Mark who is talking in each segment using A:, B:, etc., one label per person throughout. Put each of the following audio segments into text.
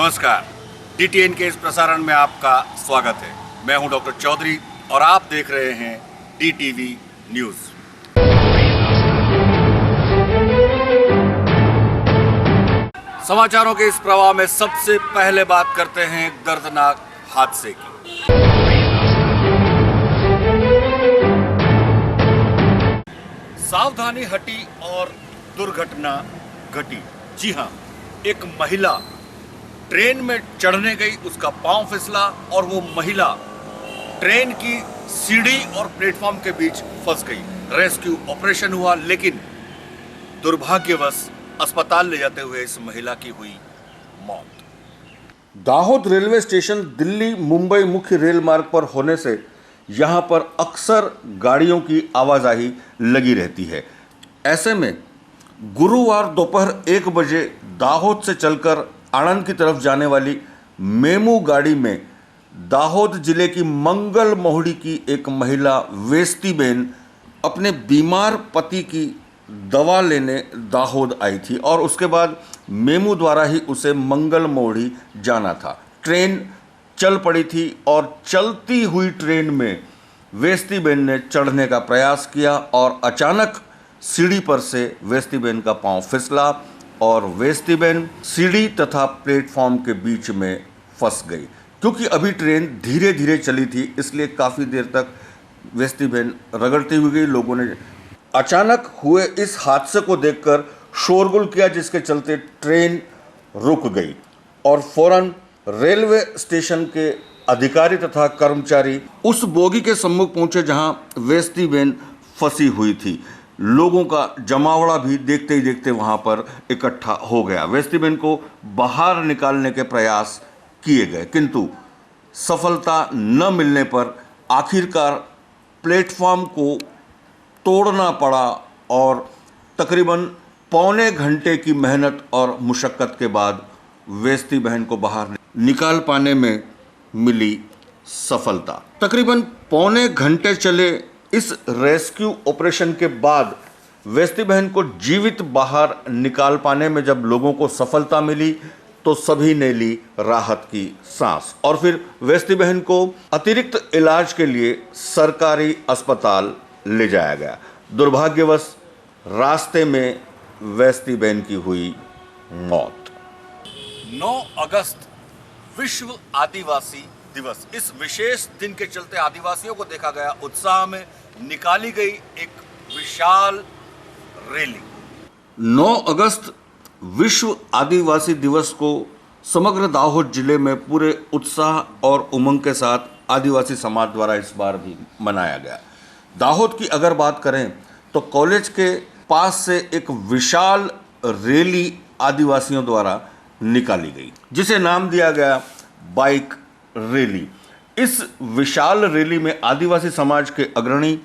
A: नमस्कार, DTN के इस प्रसारण में आपका स्वागत है। मैं हूं डॉक्टर चौधरी और आप देख रहे हैं DTV न्यूज। समाचारों के इस प्रवाह में सबसे पहले बात करते हैं एक दर्दनाक हादसे की। सावधानी हटी और दुर्घटना घटी। जी हां, एक महिला ट्रेन में चढ़ने गई, उसका पांव फिसला और वो महिला ट्रेन की सीढ़ी और प्लेटफॉर्म के बीच फंस गई। रेस्क्यू ऑपरेशन हुआ, लेकिन दुर्भाग्यवश अस्पताल ले जाते हुए इस महिला की हुई मौत। दाहोद रेलवे स्टेशन दिल्ली मुंबई मुख्य रेल मार्ग पर होने से यहां पर अक्सर गाड़ियों की आवाजाही लगी रहती है। ऐसे में गुरुवार दोपहर 1 बजे दाहोद से चलकर आणंद की तरफ जाने वाली मेमू गाड़ी में दाहोद जिले की मंगल मोहड़ी की एक महिला वेस्तीबेन अपने बीमार पति की दवा लेने दाहोद आई थी और उसके बाद मेमू द्वारा ही उसे मंगल मोहड़ी जाना था। ट्रेन चल पड़ी थी और चलती हुई ट्रेन में वेस्तीबेन ने चढ़ने का प्रयास किया और अचानक सीढ़ी पर से वेस्तीबेन का पांव फिसला और वेस्तीबेन सीढ़ी तथा प्लेटफॉर्म के बीच में फंस गई। क्योंकि अभी ट्रेन धीरे धीरे चली थी, इसलिए काफ़ी देर तक वेस्तीबेन रगड़ती हुई गई। लोगों ने अचानक हुए इस हादसे को देखकर शोरगुल किया, जिसके चलते ट्रेन रुक गई और फौरन रेलवे स्टेशन के अधिकारी तथा कर्मचारी उस बोगी के सम्मुख पहुंचे जहां वेस्तीबेन फंसी हुई थी। लोगों का जमावड़ा भी देखते ही देखते वहां पर इकट्ठा हो गया। वेस्तीबेन को बाहर निकालने के प्रयास किए गए, किंतु सफलता न मिलने पर आखिरकार प्लेटफॉर्म को तोड़ना पड़ा और तकरीबन पौने घंटे की मेहनत और मुशक्क़त के बाद वेस्तीबेन को बाहर निकाल पाने में मिली सफलता। तकरीबन पौने घंटे चले इस रेस्क्यू ऑपरेशन के बाद वेस्तीबेन को जीवित बाहर निकाल पाने में जब लोगों को सफलता मिली तो सभी ने ली राहत की सांस और फिर वेस्तीबेन को अतिरिक्त इलाज के लिए सरकारी अस्पताल ले जाया गया। दुर्भाग्यवश रास्ते में वेस्तीबेन की हुई मौत। 9 अगस्त विश्व आदिवासी दिवस। इस विशेष दिन के चलते आदिवासियों को देखा गया उत्साह में निकाली गई एक विशाल रैली। 9 अगस्त विश्व आदिवासी दिवस को समग्र दाहोद जिले में पूरे उत्साह और उमंग के साथ आदिवासी समाज द्वारा इस बार भी मनाया गया। दाहोद की अगर बात करें तो कॉलेज के पास से एक विशाल रैली आदिवासियों द्वारा निकाली गई, जिसे नाम दिया गया बाइक रैली। इस विशाल रैली में आदिवासी समाज के अग्रणी,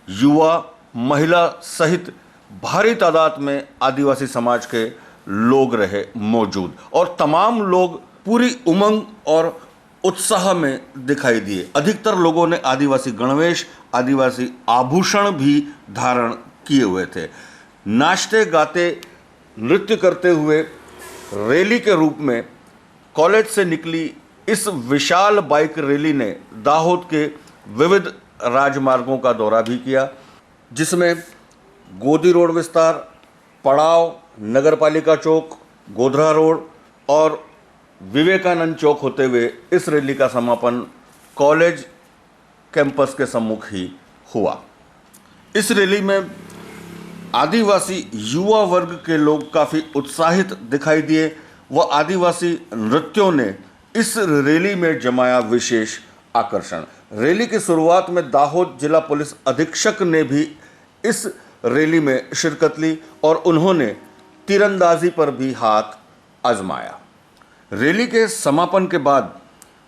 A: युवा, महिला सहित भारी तादाद में आदिवासी समाज के लोग रहे मौजूद और तमाम लोग पूरी उमंग और उत्साह में दिखाई दिए। अधिकतर लोगों ने आदिवासी गणवेश, आदिवासी आभूषण भी धारण किए हुए थे। नाचते गाते नृत्य करते हुए रैली के रूप में कॉलेज से निकली इस विशाल बाइक रैली ने दाहोद के विविध राजमार्गों का दौरा भी किया, जिसमें गोदी रोड विस्तार, पड़ाव, नगरपालिका चौक, गोधरा रोड और विवेकानंद चौक होते हुए इस रैली का समापन कॉलेज कैंपस के सम्मुख ही हुआ। इस रैली में आदिवासी युवा वर्ग के लोग काफ़ी उत्साहित दिखाई दिए व आदिवासी नृत्यों ने इस रैली में जमाया विशेष आकर्षण। रैली की शुरुआत में दाहोद जिला पुलिस अधीक्षक ने भी इस रैली में शिरकत ली और उन्होंने तीरंदाजी पर भी हाथ आजमाया। रैली के समापन के बाद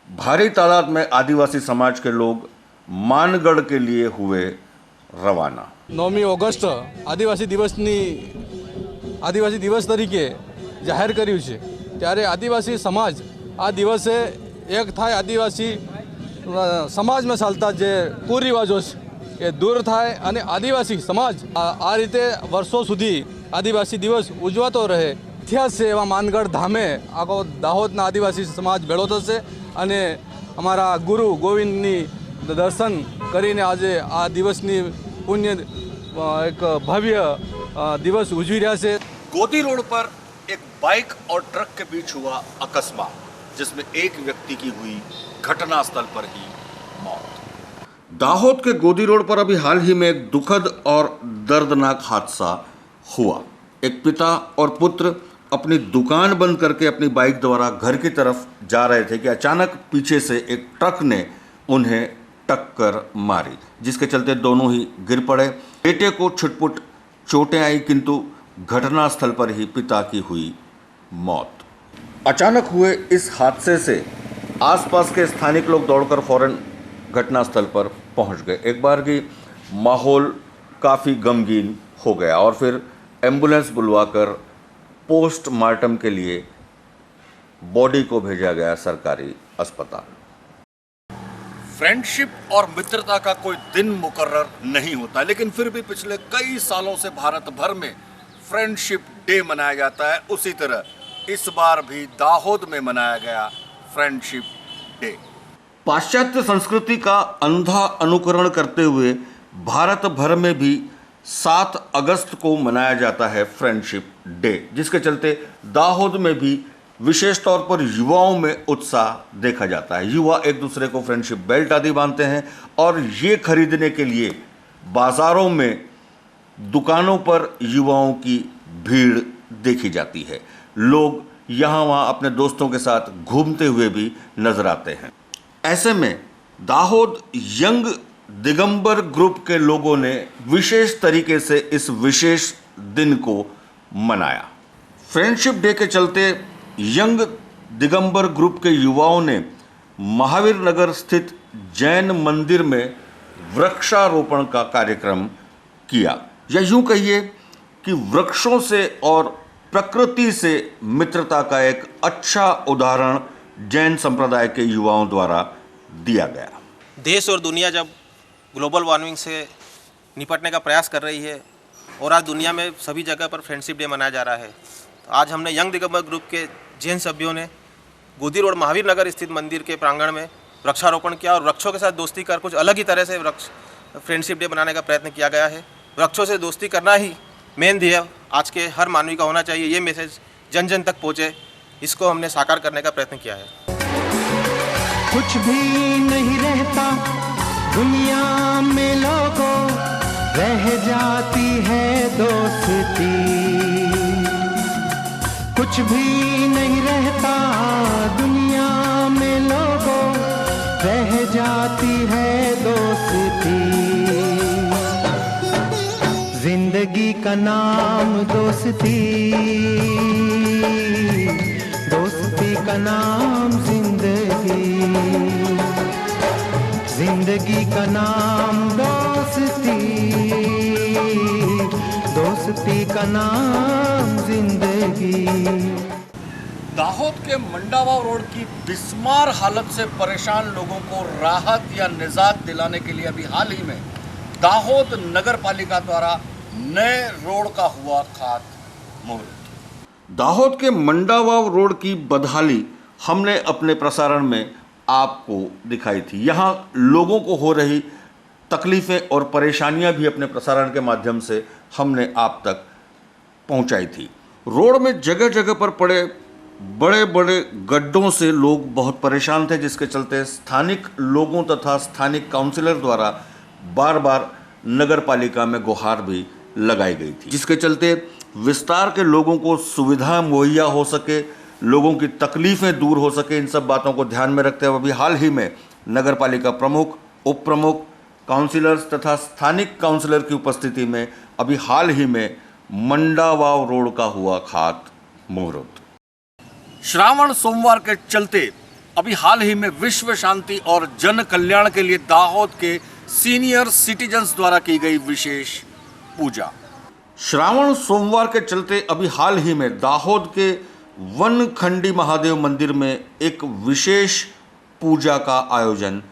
A: भारी तादाद में आदिवासी समाज के लोग मानगढ़ के लिए हुए रवाना।
B: 9 ઓગસ્ટ આદિવાસી દિવસ તરીકે જાહેર કર્યું છે, ત્યારે આદિવાસી સમાજ આ દિવસે એક થાય, આદિવાસી સમાજમાં ચાલતા જે કુરિવાજો છે એ દૂર થાય અને આદિવાસી સમાજ આ રીતે વર્ષો સુધી આદિવાસી દિવસ ઉજવાતો રહે છે એવા માનગઢ ધામે આખો દાહોદના આદિવાસી સમાજ ભેળો થશે અને અમારા ગુરુ ગોવિંદની દર્શન કરીને આજે આ દિવસની પુણ્ય એક ભવ્ય દિવસ ઉજવી રહ્યા છે।
A: गोदी रोड पर एक बाइक और ट्रक के बीच हुआ अकस्मात, जिसमें एक व्यक्ति की हुई घटनास्थल पर ही मौत। दाहोद के गोदी रोड पर अभी हाल ही में एक दुखद और दर्दनाक हादसा हुआ। एक पिता और पुत्र अपनी दुकान बंद करके अपनी बाइक द्वारा घर की तरफ जा रहे थे कि अचानक पीछे से एक ट्रक ने उन्हें टक्कर मारी, जिसके चलते दोनों ही गिर पड़े। बेटे को छुटपुट चोटें आई, किंतु घटनास्थल पर ही पिता की हुई मौत। अचानक हुए इस हादसे से आसपास के स्थानिक लोग दौड़कर फौरन घटनास्थल पर पहुंच गए। एक बार की माहौल काफ़ी गमगीन हो गया और फिर एम्बुलेंस बुलवाकर पोस्टमार्टम के लिए बॉडी को भेजा गया सरकारी अस्पताल। फ्रेंडशिप और मित्रता का कोई दिन मुकर्रर नहीं होता, लेकिन फिर भी पिछले कई सालों से भारत भर में फ्रेंडशिप डे मनाया जाता है। उसी तरह इस बार भी दाहोद में मनाया गया फ्रेंडशिप डे। पाश्चात्य संस्कृति का अंधा अनुकरण करते हुए भारत भर में भी 7 अगस्त को मनाया जाता है फ्रेंडशिप डे, जिसके चलते दाहोद में भी विशेष तौर पर युवाओं में उत्साह देखा जाता है। युवा एक दूसरे को फ्रेंडशिप बेल्ट आदि बांधते हैं और ये खरीदने के लिए बाजारों में दुकानों पर युवाओं की भीड़ देखी जाती है। लोग यहाँ वहाँ अपने दोस्तों के साथ घूमते हुए भी नजर आते हैं। ऐसे में दाहोद यंग दिगंबर ग्रुप के लोगों ने विशेष तरीके से इस विशेष दिन को मनाया। फ्रेंडशिप डे के चलते यंग दिगंबर ग्रुप के युवाओं ने महावीर नगर स्थित जैन मंदिर में वृक्षारोपण का कार्यक्रम किया, या यूं कहिए कि वृक्षों से और प्रकृति से मित्रता का एक अच्छा उदाहरण जैन संप्रदाय के युवाओं द्वारा दिया गया।
C: देश और दुनिया जब ग्लोबल वार्मिंग से निपटने का प्रयास कर रही है और आज दुनिया में सभी जगह पर फ्रेंडशिप डे मनाया जा रहा है, तो आज हमने यंग दिगंबर ग्रुप के जैन सभ्यों ने गोदी रोड महावीर नगर स्थित मंदिर के प्रांगण में वृक्षारोपण किया और वृक्षों के साथ दोस्ती कर कुछ अलग ही तरह से वृक्ष फ्रेंडशिप डे मनाने का प्रयत्न किया गया है। वृक्षों से दोस्ती करना ही मेन ध्येय आज के हर मानवी का होना चाहिए। ये मैसेज जन जन तक पहुँचे, इसको हमने साकार करने का प्रयत्न किया है।
D: कुछ भी नहीं रहता दुनिया में लोगों, रह जाती है दोस्ती। कुछ भी नहीं रहता दुनिया में लोगों, रह जाती है दोस्ती। जिंदगी का नाम दोस्ती, दोस्ती का नाम जिंदगी, जिंदगी का नाम दोस्ती, दोस्ती का नाम जिंदगी।
A: दाहोद के मंडावा रोड की बिस्मार हालत से परेशान लोगों को राहत या निजात दिलाने के लिए अभी हाल ही में दाहोद नगर पालिका द्वारा नए रोड का हुआ खातमुहूर्त। दाहोद के मंडावा रोड की बदहाली हमने अपने प्रसारण में आपको दिखाई थी। यहाँ लोगों को हो रही तकलीफ़ें और परेशानियां भी अपने प्रसारण के माध्यम से हमने आप तक पहुंचाई थी। रोड में जगह जगह पर पड़े बड़े बड़े गड्ढों से लोग बहुत परेशान थे, जिसके चलते स्थानिक लोगों तथा स्थानिक काउंसिलर द्वारा बार बार नगर पालिका में गुहार भी लगाई गई थी, जिसके चलते विस्तार के लोगों को सुविधा मुहैया हो सके, लोगों की तकलीफ़ें दूर हो सके, इन सब बातों को ध्यान में रखते हुए अभी हाल ही में नगर पालिका प्रमुख, उप प्रमुख, काउंसिलर्स तथा स्थानिक काउंसिलर की उपस्थिति में अभी हाल ही में मंडावाव रोड का हुआ खातमुहूर्त। श्रावण सोमवार के चलते अभी हाल ही में विश्व शांति और जन कल्याण के लिए दाहोद के सीनियर सिटीजन्स द्वारा की गई विशेष पूजा। श्रावण सोमवार के चलते अभी हाल ही में दाहोद के वनखंडी महादेव मंदिर में एक विशेष पूजा का आयोजन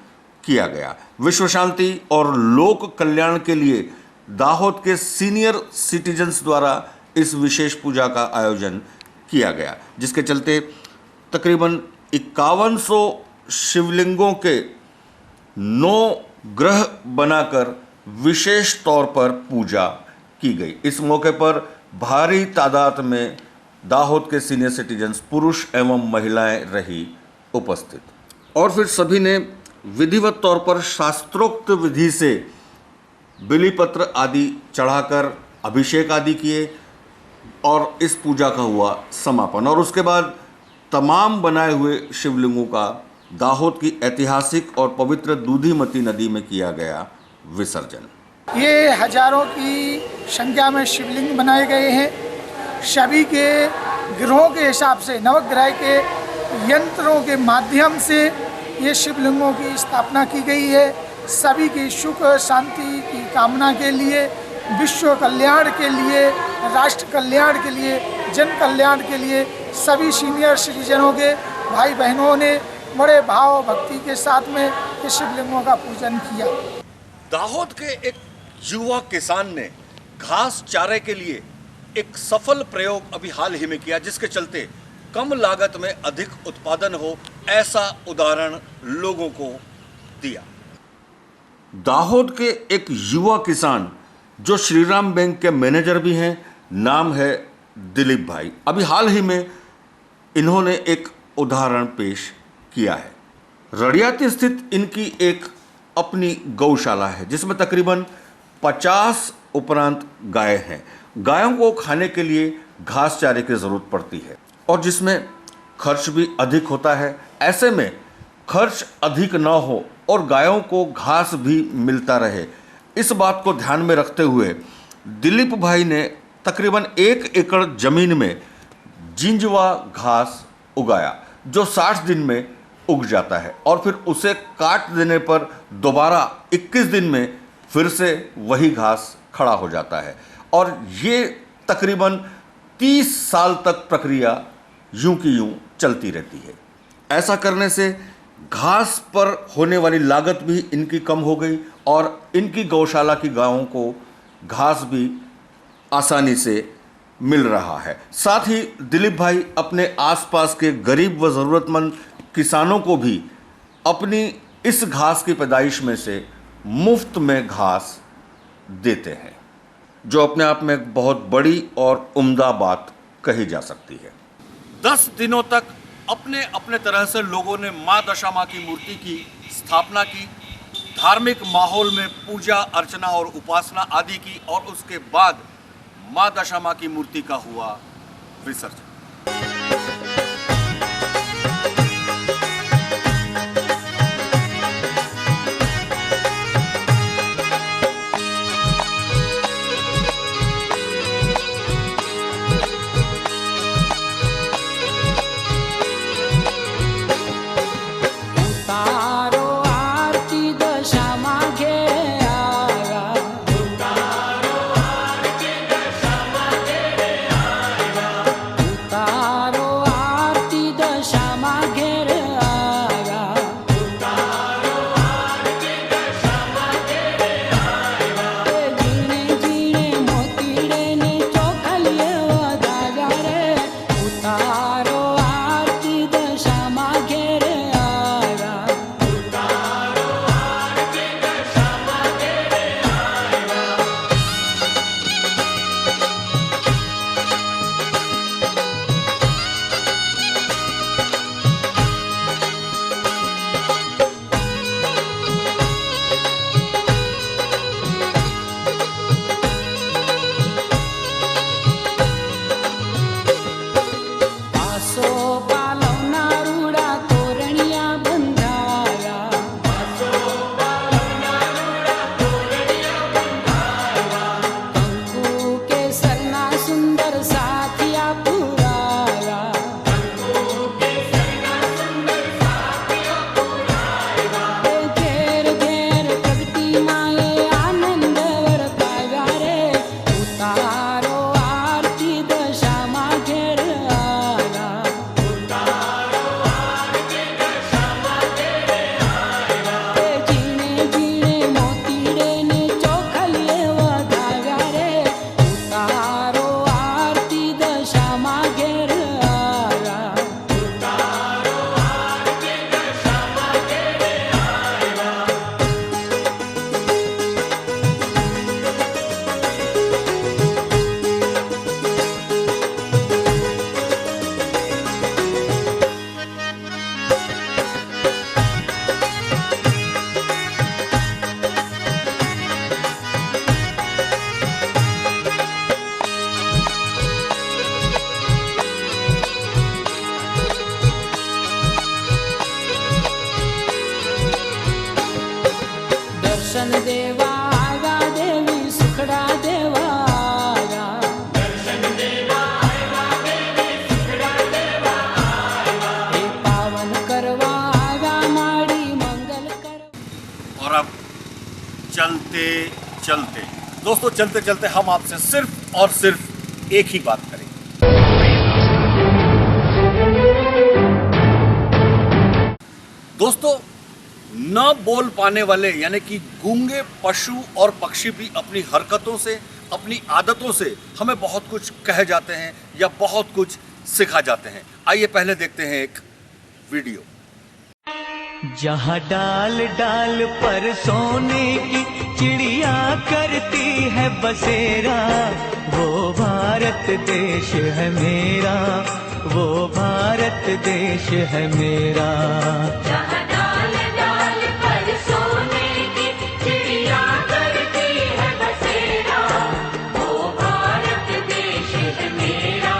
A: किया गया। विश्व शांति और लोक कल्याण के लिए दाहोद के सीनियर सिटीजन्स द्वारा इस विशेष पूजा का आयोजन किया गया, जिसके चलते तकरीबन 5100 शिवलिंगों के 9 ग्रह बनाकर विशेष तौर पर पूजा की गई। इस मौके पर भारी तादाद में दाहोद के सीनियर सिटीजन्स, पुरुष एवं महिलाएं रही उपस्थित, और फिर सभी ने विधिवत तौर पर शास्त्रोक्त विधि से बिलीपत्र आदि चढ़ाकर अभिषेक आदि किए और इस पूजा का हुआ समापन। और उसके बाद तमाम बनाए हुए शिवलिंगों का दाहोद की ऐतिहासिक और पवित्र दूधीमती नदी में किया गया विसर्जन।
E: ये हजारों की संख्या में शिवलिंग बनाए गए हैं। सभी के ग्रहों के हिसाब से, नवग्रह के यंत्रों के माध्यम से ये शिवलिंगों की स्थापना की गई है। सभी की सुख शांति की कामना के लिए, विश्व कल्याण के लिए, राष्ट्र कल्याण के लिए, जन कल्याण के लिए सभी सीनियर सिटीजनों के भाई बहनों ने बड़े भाव भक्ति के साथ में ये शिवलिंगों का पूजन किया।
A: दाहोद के एक युवा किसान ने घास चारे के लिए एक सफल प्रयोग अभी हाल ही में किया, जिसके चलते कम लागत में अधिक उत्पादन हो, ऐसा उदाहरण लोगों को दिया। दाहोद के एक युवा किसान जो श्रीराम बैंक के मैनेजर भी हैं, नाम है दिलीप भाई। अभी हाल ही में इन्होंने एक उदाहरण पेश किया है। रड़ियाती स्थित इनकी एक अपनी गौशाला है, जिसमें तकरीबन 50 उपरांत गाय हैं। गायों को खाने के लिए घास चारे की ज़रूरत पड़ती है और जिसमें खर्च भी अधिक होता है। ऐसे में खर्च अधिक न हो और गायों को घास भी मिलता रहे, इस बात को ध्यान में रखते हुए दिलीप भाई ने तकरीबन 1 एकड़ ज़मीन में जिंजवा घास उगाया, जो 60 दिन में उग जाता है और फिर उसे काट देने पर दोबारा 21 दिन में फिर से वही घास खड़ा हो जाता है। और ये तकरीबन 30 साल तक प्रक्रिया यूं की यूं चलती रहती है। ऐसा करने से घास पर होने वाली लागत भी इनकी कम हो गई और इनकी गौशाला की गायों को घास भी आसानी से मिल रहा है। साथ ही दिलीप भाई अपने आसपास के गरीब व ज़रूरतमंद किसानों को भी अपनी इस घास की पैदाइश में से मुफ्त में घास देते हैं, जो अपने आप में एक बहुत बड़ी और उम्दा बात कही जा सकती है। 10 दिनों तक अपने अपने तरह से लोगों ने माँ दशा माँ की मूर्ति की स्थापना की, धार्मिक माहौल में पूजा अर्चना और उपासना आदि की, और उसके बाद माँ दशा माँ की मूर्ति का हुआ विसर्जन।
F: उतारो સુખડા દેવા આવ્યા. એ પાવન કરવા આવ્યા માડી મંગલ કરવા.
A: और अब चलते चलते दोस्तों, चलते चलते हम आपसे सिर्फ और सिर्फ एक ही बात करेंगे. दोस्तों, न बोल पाने वाले यानी कि गूंगे पशु और पक्षी भी अपनी हरकतों से, अपनी आदतों से हमें बहुत कुछ कह जाते हैं या बहुत कुछ सिखा जाते हैं. आइए पहले देखते हैं एक वीडियो.
D: जहाँ डाल डाल पर सोने की चिड़िया करती है बसेरा, वो भारत देश है मेरा, वो भारत देश है मेरा.
G: जहाँ डाल डाल पर सोने की चिड़िया करती है बसेरा, वो भारत देश है मेरा,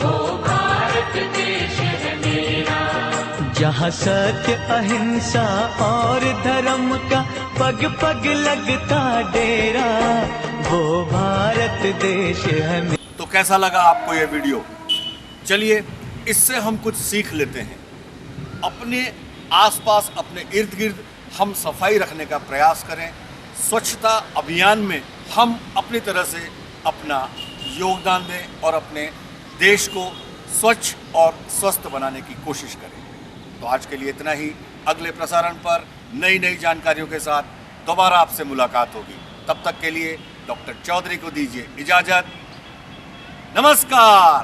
G: वो भारत देश है मेरा.
D: जहाँ सत्य अहिंसा और धर्म का पग पग लगता डेरा, वो भारत देश है मेरा.
A: तो कैसा लगा आपको यह वीडियो? चलिए, इससे हम कुछ सीख लेते हैं. अपने आसपास, अपने इर्द गिर्द हम सफाई रखने का प्रयास करें. स्वच्छता अभियान में हम अपनी तरह से अपना योगदान दें और अपने देश को स्वच्छ और स्वस्थ बनाने की कोशिश करें. तो आज के लिए इतना ही. अगले प्रसारण पर नई नई जानकारियों के साथ दोबारा आपसे मुलाकात होगी. तब तक के लिए डॉक्टर चौधरी को दीजिए इजाज़त. नमस्कार.